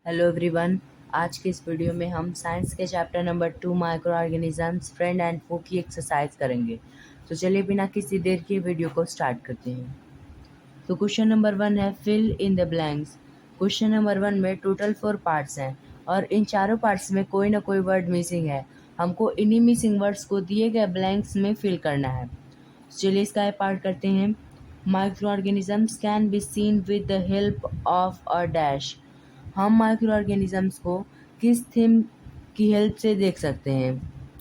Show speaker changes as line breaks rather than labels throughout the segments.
Hello everyone. आज के इस वीडियो में हम साइंस के chapter number 2 micro organisms friend and फू की एक्सरसाइज करेंगे। तो चलिए बिना किसी देर के वीडियो को स्टार्ट करते हैं। तो क्वेश्चन नंबर 1 है fill in the blanks. Question number 1 में टोटल 4 पार्ट्स हैं और इन चारों पार्ट्स में कोई ना कोई वर्ड मिसिंग है। हमको इन्हीं मिसिंग वर्ड्स को दिए गए ब्लैंक्स में फिल करना है। चलिए इसका एक पार्ट करते हैं। Micro organisms can be seen with the help of a dash. हम माइक्रो ऑर्गेनिजम्स को किस थीम की हेल्प से देख सकते हैं?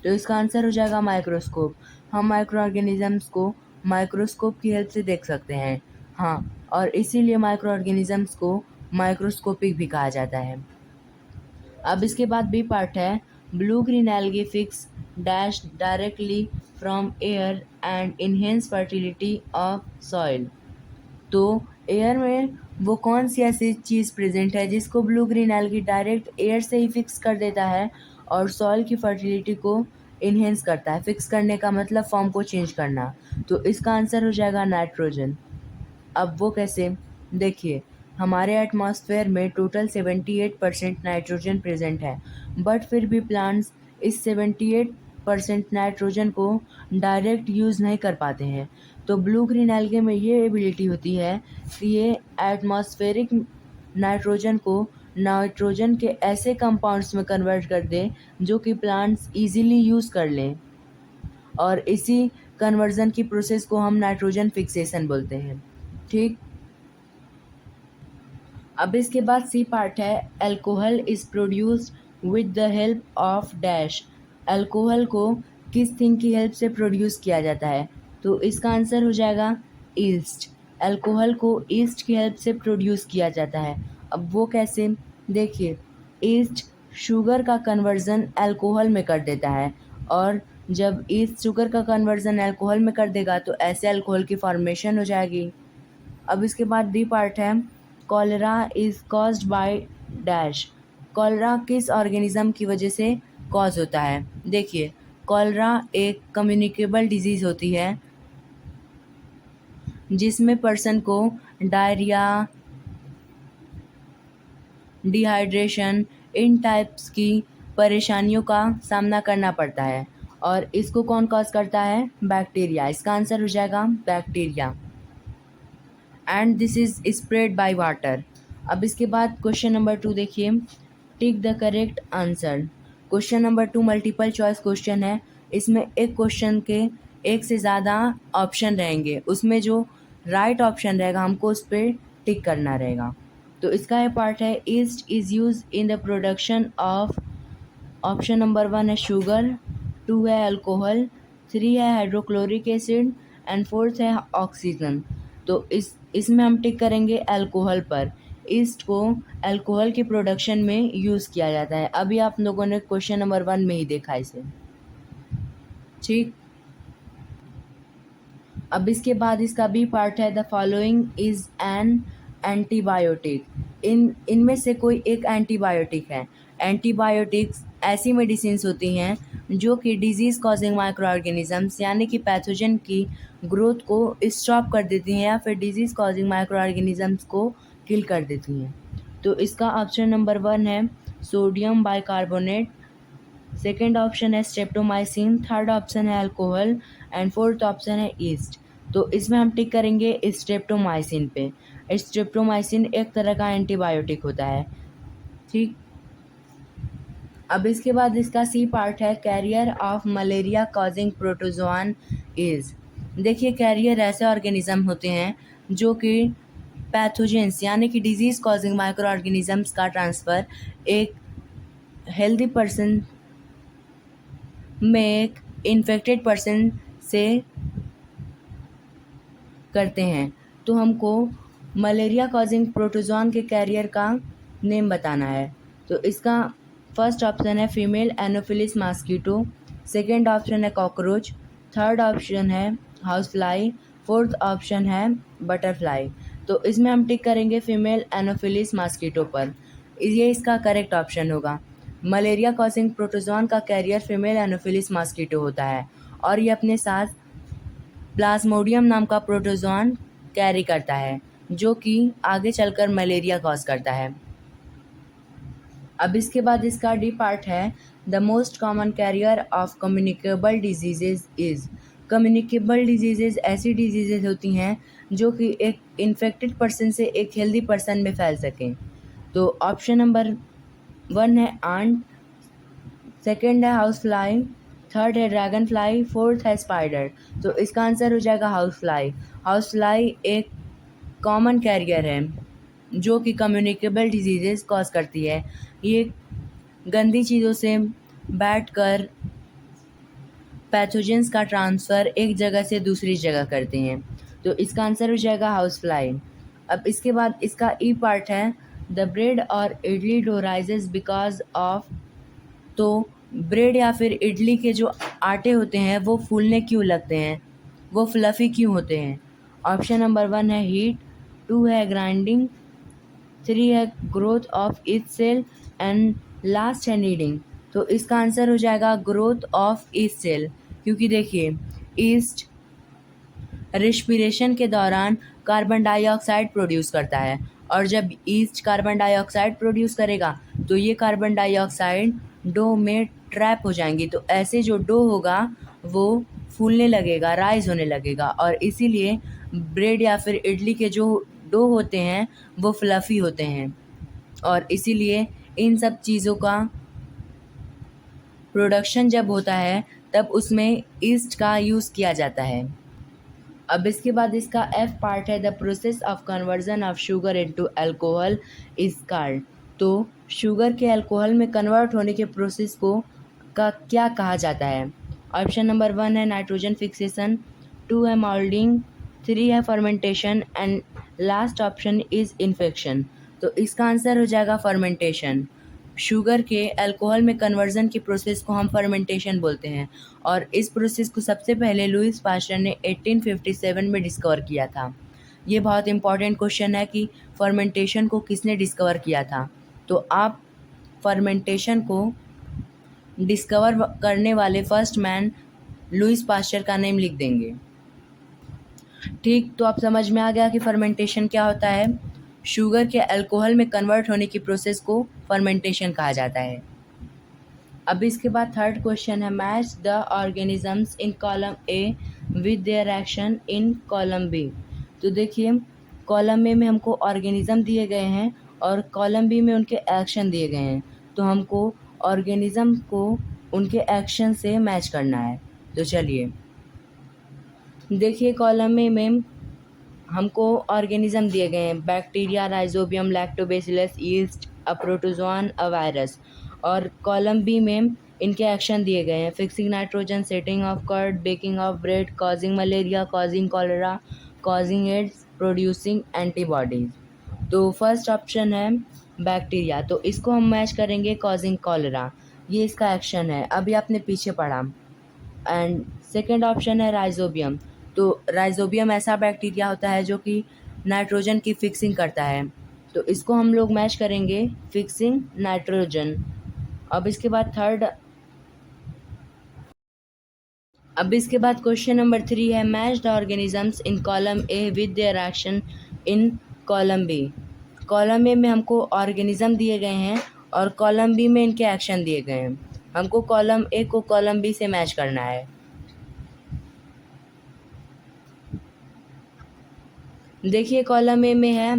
तो इसका आंसर हो जाएगा माइक्रोस्कोप। हम माइक्रो ऑर्गेनिजम्स को माइक्रोस्कोप की हेल्प से देख सकते हैं। हाँ, और इसीलिए माइक्रो ऑर्गेनिजम्स को माइक्रोस्कोपिक भी कहा जाता है। अब इसके बाद बी पार्ट है blue green algae fix dash directly from air and enhance fertility of soil. तो एयर में वो कौन सी ऐसी चीज़ प्रेजेंट है जिसको blue green algae direct air से ही फिक्स कर देता है और सॉइल की फर्टिलिटी को इन्हेंस करता है। फिक्स करने का मतलब फॉर्म को चेंज करना। तो इसका आंसर हो जाएगा नाइट्रोजन। अब वो कैसे? देखिए, हमारे एटमॉस्फेयर में टोटल 78% नाइट्रोजन प्रेजेंट है, बट फिर भी प्लांट्स इस 78% नाइट्रोजन को डायरेक्ट यूज़ नहीं कर पाते हैं। तो ब्लू ग्रीन एल्गे में ये एबिलिटी होती है कि ये एटमॉस्फेरिक नाइट्रोजन को नाइट्रोजन के ऐसे कंपाउंड्स में कन्वर्ट कर दे जो कि प्लांट्स इजीली यूज़ कर लें, और इसी कन्वर्जन की प्रोसेस को हम नाइट्रोजन फिक्सेशन बोलते हैं। ठीक। अब इसके बाद सी पार्ट है alcohol is produced with the help of dash. Alcohol को किस थिंग की हेल्प से प्रोड्यूस किया जाता है? तो इसका आंसर हो जाएगा ईस्ट। अल्कोहल को ईस्ट की हेल्प से प्रोड्यूस किया जाता है। अब वो कैसे? देखिए, ईस्ट शुगर का कन्वर्जन अल्कोहल में कर देता है, और जब ईस्ट शुगर का कन्वर्जन अल्कोहल में कर देगा तो ऐसे अल्कोहल की फॉर्मेशन हो जाएगी। अब इसके बाद डी पार्ट है cholera is caused by dash. Cholera किस ऑर्गेनिज्म की वजह से कॉज होता है? देखिए, कॉलरा एक कम्युनिकेबल डिजीज़ होती है जिसमें पर्सन को डायरिया, डिहाइड्रेशन, इन टाइप्स की परेशानियों का सामना करना पड़ता है, और इसको कौन कॉज करता है? बैक्टीरिया। इसका आंसर हो जाएगा bacteria. And this is spread by water. अब इसके बाद क्वेश्चन नंबर 2 देखिए, tick the correct answer. Question number 2 multiple choice question है। इसमें एक क्वेश्चन के एक से ज़्यादा ऑप्शन रहेंगे, उसमें जो राइट ऑप्शन रहेगा हमको उस पर टिक करना रहेगा। तो इसका ये पार्ट है east is use in the production of. Option number 1 है शुगर, 2 है अल्कोहल, 3 है हाइड्रोक्लोरिक एसिड एंड 4th है ऑक्सीजन। तो इसमें हम टिक करेंगे अल्कोहल पर। ईस्ट को अल्कोहल की प्रोडक्शन में यूज़ किया जाता है। अभी आप लोगों ने क्वेश्चन नंबर 1 में ही देखा इसे। ठीक। अब इसके बाद इसका बी पार्ट है the following is an antibiotic. इनमें से कोई एक एंटीबायोटिक है। एंटीबायोटिक्स ऐसी मेडिसिन्स होती हैं जो कि डिजीज़ कॉजिंग माइक्रो ऑर्गेनिजम्स यानी कि पैथोजन की ग्रोथ को स्टॉप कर देती हैं या फिर डिजीज़ कॉजिंग माइक्रो ऑर्गेनिजम्स को किल कर देती हैं। तो इसका ऑप्शन नंबर 1 है सोडियम बाइकार्बोनेट, सेकेंड ऑप्शन है स्ट्रेप्टोमाइसिन, थर्ड ऑप्शन है अल्कोहल एंड फोर्थ ऑप्शन है ईस्ट। तो इसमें हम टिक करेंगे स्ट्रेप्टोमाइसिन पे। स्ट्रेप्टोमाइसिन एक तरह का एंटीबायोटिक होता है। ठीक। अब इसके बाद इसका सी पार्ट है carrier of malaria causing protozoan is. देखिए, कैरियर ऐसे ऑर्गेनिज्म होते हैं जो कि पैथोजेंस यानी कि डिजीज़ कॉजिंग माइक्रो ऑर्गेनिजम्स का ट्रांसफ़र एक हेल्दी पर्सन में एक इन्फेक्टेड पर्सन से करते हैं। तो हमको मलेरिया कॉजिंग प्रोटोजोआन के कैरियर का नेम बताना है। तो इसका फर्स्ट ऑप्शन है female Anopheles mosquito, second option है कॉकरोच, थर्ड ऑप्शन है हाउस फ्लाई, फोर्थ ऑप्शन है बटरफ्लाई। तो इसमें हम टिक करेंगे फीमेल एनोफिलिस मॉस्किटो पर। ये इसका करेक्ट ऑप्शन होगा। मलेरिया कॉजिंग प्रोटोजोआन का कैरियर फीमेल एनोफिलिस मॉस्किटो होता है, और ये अपने साथ प्लाज्मोडियम नाम का प्रोटोजोआन कैरी करता है जो कि आगे चलकर मलेरिया कॉज करता है। अब इसके बाद इसका डी पार्ट है the most common carrier of communicable diseases is. Communicable diseases ऐसी डिजीजेज होती हैं जो कि एक इन्फेक्टेड पर्सन से एक हेल्दी पर्सन में फैल सकें। तो ऑप्शन नंबर 1 है आंट, सेकेंड है हाउस फ्लाई, थर्ड है ड्रैगन फ्लाई, फोर्थ है स्पाइडर। तो इसका आंसर हो जाएगा हाउस फ्लाई। हाउस फ्लाई एक कॉमन कैरियर है जो कि कम्युनिकेबल डिजीजेस कॉज करती है। ये गंदी चीज़ों से बैठकर पैथोजेंस का ट्रांसफ़र एक जगह से दूसरी जगह करते हैं। तो इसका आंसर हो जाएगा हाउस फ्लाई। अब इसके बाद इसका ई पार्ट है द ब्रेड और idli dough rises because of. तो ब्रेड या फिर इडली के जो आटे होते हैं वो फूलने क्यों लगते हैं, वो फ्लफ़ी क्यों होते हैं। ऑप्शन नंबर 1 है हीट, 2 है ग्राइंडिंग, 3 है growth of yeast cell and last है नीडिंग। तो इसका आंसर हो जाएगा ग्रोथ ऑफ ईस्ट सेल, क्योंकि देखिए ईस्ट रिस्पिरेशन के दौरान कार्बन डाइऑक्साइड प्रोड्यूस करता है और जब ईस्ट कार्बन डाइऑक्साइड प्रोड्यूस करेगा तो ये कार्बन डाइऑक्साइड डो में ट्रैप हो जाएंगी। तो ऐसे जो डो होगा वो फूलने लगेगा, राइज होने लगेगा और इसीलिए ब्रेड या फिर इडली के जो डो होते हैं वो फ्लफ़ी होते हैं और इसीलिए इन सब चीज़ों का प्रोडक्शन जब होता है तब उसमें ईस्ट का यूज़ किया जाता है। अब इसके बाद इसका एफ पार्ट है the process of conversion of sugar into alcohol is called. तो शुगर के अल्कोहल में कन्वर्ट होने के प्रोसेस को का क्या कहा जाता है। ऑप्शन नंबर 1 है नाइट्रोजन फिक्सेशन, 2 है मोल्डिंग, 3 है fermentation and last option is infection. तो इसका आंसर हो जाएगा फर्मेंटेशन। शुगर के अल्कोहल में कन्वर्जन की प्रोसेस को हम फर्मेंटेशन बोलते हैं और इस प्रोसेस को सबसे पहले लुईस पास्चर ने 1857 में डिस्कवर किया था। ये बहुत इंपॉर्टेंट क्वेश्चन है कि फर्मेंटेशन को किसने डिस्कवर किया था। तो आप फर्मेंटेशन को डिस्कवर करने वाले फर्स्ट मैन लुईस पास्चर का नेम लिख देंगे। ठीक, तो आप समझ में आ गया कि फर्मेंटेशन क्या होता है। शुगर के अल्कोहल में कन्वर्ट होने की प्रोसेस को फर्मेंटेशन कहा जाता है। अब इसके बाद थर्ड क्वेश्चन है match the organisms in column A with their action in column B. तो देखिए कॉलम ए में हमको ऑर्गेनिज्म दिए गए हैं और कॉलम बी में उनके एक्शन दिए गए हैं। तो हमको ऑर्गेनिज्म को उनके एक्शन से मैच करना है। तो चलिए देखिए कॉलम ए में हमको ऑर्गेनिज्म दिए गए हैं bacteria, rhizobium, lactobacillus, yeast, a protozoan, a virus. और कॉलम बी में इनके एक्शन दिए गए हैं fixing nitrogen, setting of curd, baking of bread, causing malaria, causing cholera, causing AIDS, producing antibodies. तो फर्स्ट ऑप्शन है बैक्टीरिया, तो इसको हम मैच करेंगे कॉजिंग कॉलरा, ये इसका एक्शन है, अभी आपने पीछे पढ़ा। एंड सेकेंड ऑप्शन है राइजोबियम, तो राइजोबियम ऐसा बैक्टीरिया होता है जो कि नाइट्रोजन की फिक्सिंग करता है, तो इसको हम लोग मैच करेंगे फिक्सिंग नाइट्रोजन। अब इसके क्वेश्चन नंबर 3 है match the organisms in column A with their action in column B. Column A में हमको ऑर्गेनिज्म दिए गए हैं और कॉलम बी में इनके एक्शन दिए गए हैं। हमको कॉलम ए को कॉलम बी से मैच करना है। देखिए कॉलम ए में है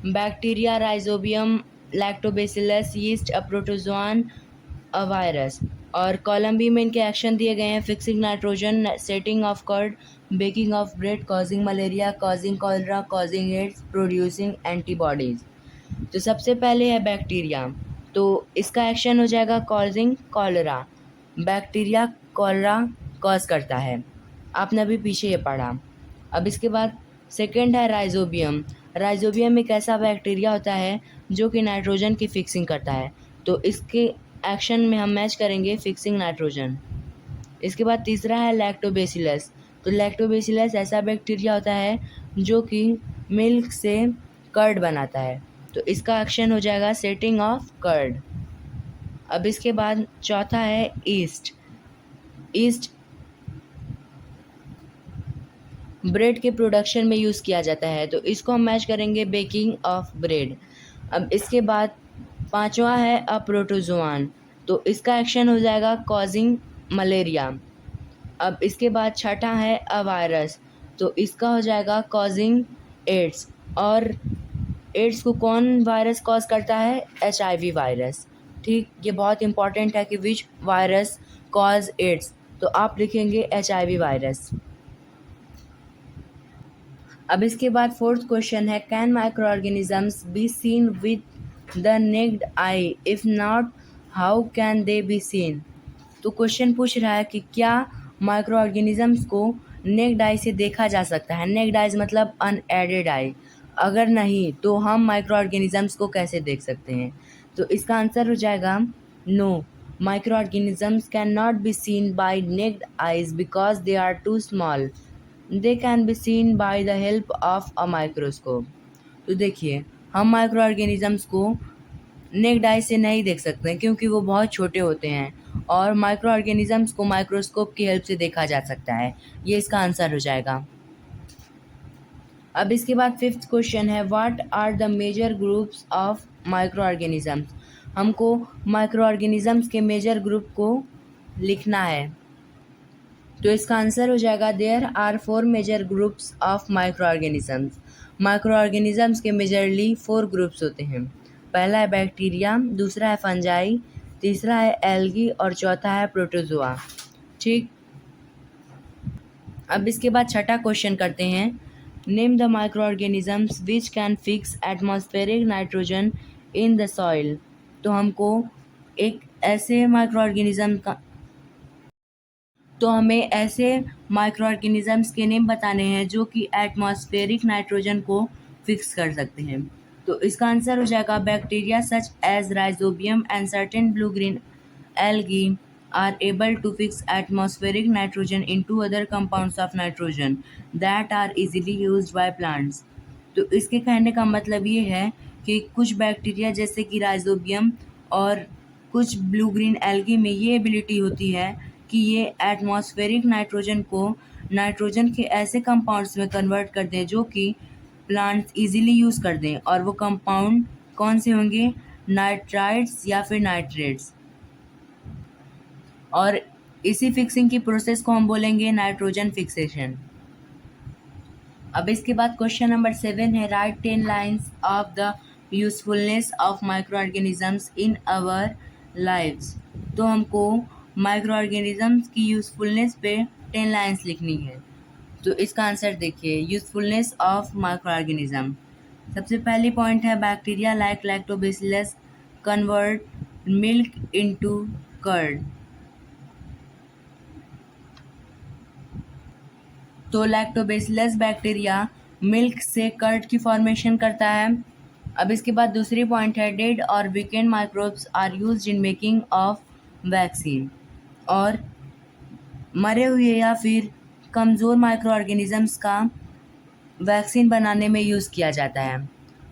bacteria, rhizobium, lactobacillus, yeast, a protozoan, a virus. और कॉलम बी में इनके एक्शन दिए गए हैं fixing nitrogen, setting of curd, baking of bread, causing malaria, causing cholera, causing AIDS, producing antibodies. तो सबसे पहले है बैक्टीरिया, तो इसका एक्शन हो जाएगा causing cholera. Bacteria cholera cause करता है, आपने अभी पीछे ये पढ़ा। अब इसके बाद सेकेंड है राइजोबियम। राइजोबियम एक ऐसा बैक्टीरिया होता है जो कि नाइट्रोजन की फिक्सिंग करता है, तो इसके एक्शन में हम मैच करेंगे फिक्सिंग नाइट्रोजन। इसके बाद तीसरा है लैक्टोबैसिलस, तो लैक्टोबैसिलस ऐसा बैक्टीरिया होता है जो कि मिल्क से कर्ड बनाता है, तो इसका एक्शन हो जाएगा सेटिंग ऑफ कर्ड। अब इसके बाद चौथा है ईस्ट। ईस्ट ब्रेड के प्रोडक्शन में यूज़ किया जाता है, तो इसको हम मैच करेंगे बेकिंग ऑफ ब्रेड। अब इसके बाद पांचवा है अ प्रोटोजोआन, तो इसका एक्शन हो जाएगा कॉजिंग मलेरिया। अब इसके बाद छठा है अ वायरस, तो इसका हो जाएगा कॉजिंग एड्स। और एड्स को कौन वायरस कॉज करता है? HIV virus. ठीक, ये बहुत इंपॉर्टेंट है कि विच वायरस कॉज एड्स, तो आप लिखेंगे HIV वायरस। अब इसके बाद फोर्थ क्वेश्चन है can micro organisms be seen with the necked I, if not how can they be seen. तो क्वेश्चन पूछ रहा है कि क्या माइक्रो ऑर्गेनिजम्स को नेक्ड आई से देखा जा सकता है। नेक्ड आइज मतलब अनएडेड आई। अगर नहीं तो हम माइक्रो ऑर्गेनिजम्स को कैसे देख सकते हैं? तो इसका आंसर हो जाएगा no, micro organisms can not be seen by naked eyes because they are too small, they can be seen by the help of a microscope. तो देखिए, हम माइक्रो ऑर्गेनिजम्स को नेक्ड आई से नहीं देख सकते हैं क्योंकि वो बहुत छोटे होते हैं, और माइक्रो ऑर्गेनिजम्स को माइक्रोस्कोप की हेल्प से देखा जा सकता है। ये इसका आंसर हो जाएगा। अब इसके बाद फिफ्थ क्वेश्चन है what are the major groups of micro organisms. हमको माइक्रो ऑर्गेनिजम्स के मेजर ग्रुप को लिखना है, तो इसका आंसर हो जाएगा there are 4 major groups of micro organisms. Micro organisms के मेजरली 4 ग्रुप्स होते हैं। पहला है बैक्टीरिया, दूसरा है फंजाई, तीसरा है एल्गी और चौथा है प्रोटोजोआ। ठीक, अब इसके बाद छठा क्वेश्चन करते हैं name the micro organisms which can fix atmospheric nitrogen in the soil. तो हमको एक ऐसे माइक्रो ऑर्गेनिज्म का तो हमें ऐसे माइक्रो ऑर्गेनिजम्स के नेम बताने हैं जो कि एटमॉस्फेरिक नाइट्रोजन को फिक्स कर सकते हैं। तो इसका आंसर हो जाएगा bacteria such as rhizobium and certain blue green algae are able to fix atmospheric nitrogen into other compounds of nitrogen that are easily used by plants। तो इसके कहने का मतलब ये है कि कुछ बैक्टीरिया जैसे कि राइजोबियम और कुछ ब्लू ग्रीन एल्गी में ये एबिलिटी होती है कि ये एटमॉस्फेरिक नाइट्रोजन को नाइट्रोजन के ऐसे कंपाउंड्स में कन्वर्ट कर दें जो कि प्लांट्स इजीली यूज़ कर दें। और वो कंपाउंड कौन से होंगे? नाइट्राइट्स या फिर नाइट्रेट्स। और इसी फिक्सिंग की प्रोसेस को हम बोलेंगे नाइट्रोजन फिक्सेशन। अब इसके बाद क्वेश्चन नंबर 7 है write 10 lines of the usefulness of micro organisms in our lives. तो हमको माइक्रो ऑर्गेनिजम्स की यूजफुलनेस पे 10 लाइन्स लिखनी है। तो इसका आंसर देखिए, यूजफुलनेस ऑफ माइक्रो ऑर्गेनिज्म। सबसे पहली पॉइंट है bacteria like lactobacillus convert milk into curd. तो लैक्टोबैसिलस बैक्टीरिया मिल्क से कर्ड की फॉर्मेशन करता है। अब इसके बाद दूसरी पॉइंट है डेड और weakened microbes are used in making of vaccine. और मरे हुए या फिर कमज़ोर माइक्रो ऑर्गेनिजम्स का वैक्सीन बनाने में यूज़ किया जाता है।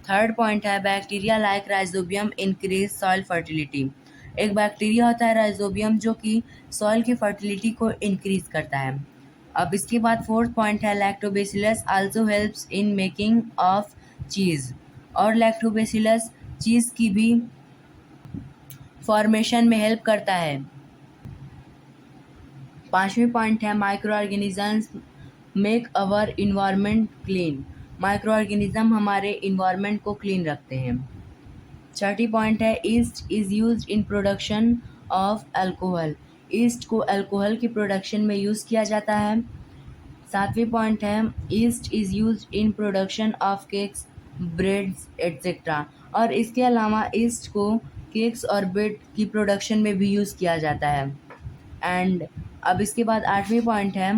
थर्ड पॉइंट है bacteria like rhizobium increase soil fertility. एक बैक्टीरिया होता है राइजोबियम जो कि सॉइल की फर्टिलिटी को इंक्रीज करता है। अब इसके बाद फोर्थ पॉइंट है lactobacillus also helps in making of cheese. और लैक्टोबैसिलस चीज़ की भी फॉर्मेशन में हेल्प करता है। पांचवी पॉइंट है micro organisms make our environment clean. Micro organism हमारे इन्वायरमेंट को क्लीन रखते हैं। छठी पॉइंट है east is used in production of alcohol. East को अल्कोहल की प्रोडक्शन में यूज़ किया जाता है। सातवीं पॉइंट है east is used in production of cakes breads etcetera. और इसके अलावा ईस्ट को केक्स और ब्रेड की प्रोडक्शन में भी यूज़ किया जाता है। एंड अब इसके बाद आठवीं पॉइंट है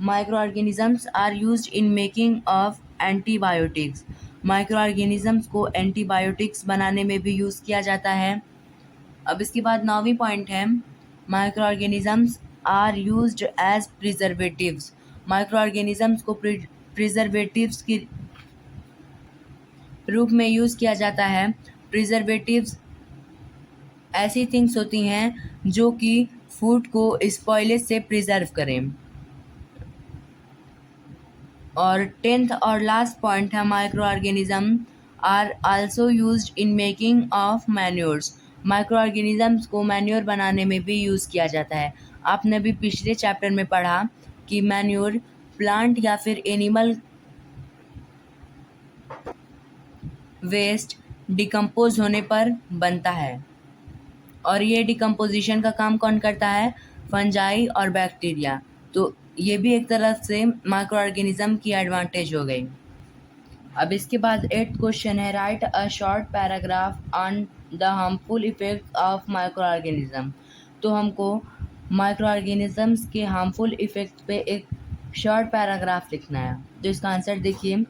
micro organisms are used in making of antibiotics. Micro organisms को एंटीबायोटिक्स बनाने में भी यूज़ किया जाता है। अब इसके बाद नौवीं पॉइंट है micro organisms are used as preservatives. Micro organisms को प्रिजर्वेटिव्स के रूप में यूज़ किया जाता है। प्रिजर्वेटिव्स ऐसी थिंग्स होती हैं जो कि फूड को स्पॉइलेज से प्रिजर्व करें। और 10th और लास्ट पॉइंट है micro organism are also used in making of manures. Micro organisms को मैन्योर बनाने में भी यूज़ किया जाता है। आपने भी पिछले चैप्टर में पढ़ा कि मैन्योर प्लांट या फिर एनिमल वेस्ट डिकम्पोज होने पर बनता है, और ये डिकम्पोजिशन का काम कौन करता है? फंजाई और बैक्टीरिया। तो ये भी एक तरह से माइक्रो ऑर्गेनिज्म की एडवांटेज हो गई। अब इसके बाद 8th क्वेश्चन है, right a short paragraph on the harmful effects of micro organism. तो हमको माइक्रो ऑर्गेनिजम्स के हार्मफुल इफेक्ट पे एक शॉर्ट पैराग्राफ लिखना है। तो इसका आंसर देखिए,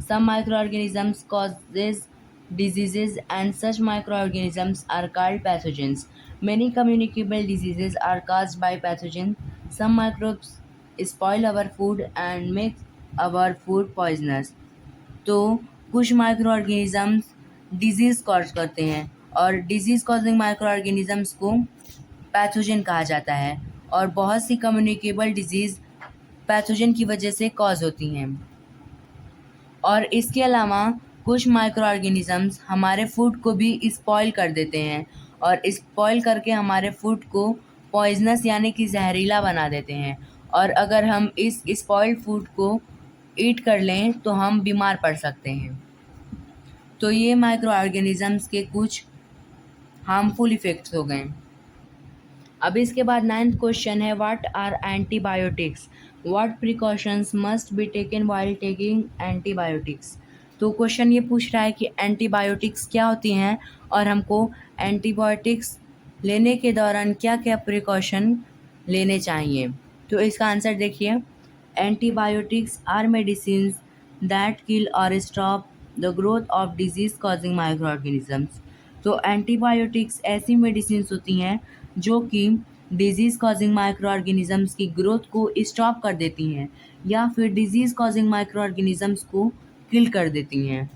some micro organisms causes diseases and such microorganisms are called pathogens. Many communicable diseases are caused by pathogens. Some microbes spoil our food and make our food poisonous. तो कुछ micro organisms disease cause करते हैं, और disease causing micro organisms को pathogen कहा जाता है, और बहुत सी कम्युनिकेबल डिजीज़ पैथोजन की वजह से कॉज होती हैं। और इसके अलावा कुछ माइक्रो ऑर्गेनिजम्स हमारे फूड को भी स्पॉइल कर देते हैं, और स्पॉइल करके हमारे फूड को पॉइजनस यानी कि जहरीला बना देते हैं, और अगर हम इस स्पॉइल्ड फूड को ईट कर लें तो हम बीमार पड़ सकते हैं। तो ये माइक्रो ऑर्गेनिजम्स के कुछ हार्मफुल इफ़ेक्ट्स हो गए। अब इसके बाद 9th क्वेश्चन है, what are antibiotics, what precautions must be taken while taking antibiotics. तो क्वेश्चन ये पूछ रहा है कि एंटीबायोटिक्स क्या होती हैं, और हमको एंटीबायोटिक्स लेने के दौरान क्या क्या प्रिकॉशन लेने चाहिए। तो इसका आंसर देखिए, antibiotics are medicine that kill और stop the growth of disease causing micro organisms. तो एंटीबायोटिक्स ऐसी मेडिसिन होती हैं जो कि डिजीज़ कॉजिंग माइक्रो ऑर्गेनिजम्स की ग्रोथ को स्टॉप कर देती हैं, या फिर डिजीज़ कॉजिंग माइक्रो ऑर्गेनिजम्स को किल कर देती हैं।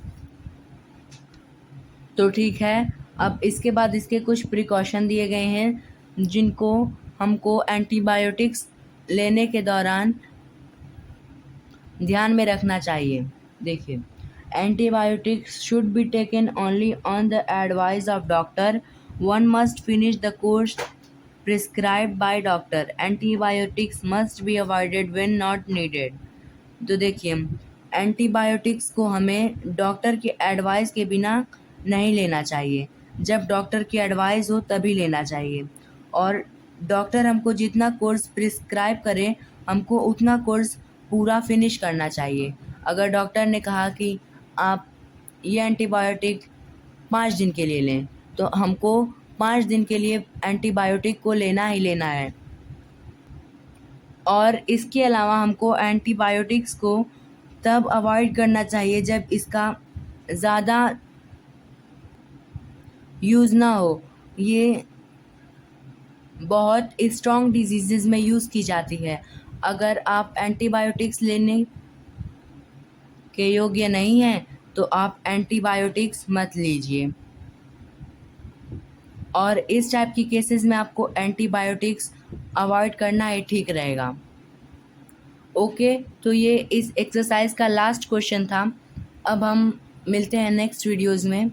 तो ठीक है, अब इसके बाद इसके कुछ प्रिकॉशन दिए गए हैं जिनको हमको एंटीबायोटिक्स लेने के दौरान ध्यान में रखना चाहिए। देखिए, antibiotics should be taken only on the advice of doctor. One must finish the course prescribed by doctor. Antibiotics must be avoided when not needed. तो देखिए, एंटीबायोटिक्स को हमें डॉक्टर की एडवाइस के बिना नहीं लेना चाहिए। जब डॉक्टर की एडवाइस हो तभी लेना चाहिए, और डॉक्टर हमको जितना कोर्स प्रिस्क्राइब करे हमको उतना कोर्स पूरा फिनिश करना चाहिए। अगर डॉक्टर ने कहा कि आप ये एंटीबायोटिक 5 दिन के लिए लें, तो हमको 5 दिन के लिए एंटीबायोटिक को लेना ही लेना है। और इसके अलावा हमको एंटीबायोटिक्स को तब अवॉइड करना चाहिए जब इसका ज़्यादा यूज़ ना हो। ये बहुत स्ट्रॉन्ग डिजीज़ में यूज़ की जाती है। अगर आप एंटीबायोटिक्स लेने के योग्य नहीं हैं तो आप एंटीबायोटिक्स मत लीजिए, और इस टाइप की केसेस में आपको एंटीबायोटिक्स अवॉइड करना ही ठीक रहेगा। ओके, तो ये इस एक्सरसाइज का लास्ट क्वेश्चन था। अब हम मिलते हैं नेक्स्ट वीडियोज़ में।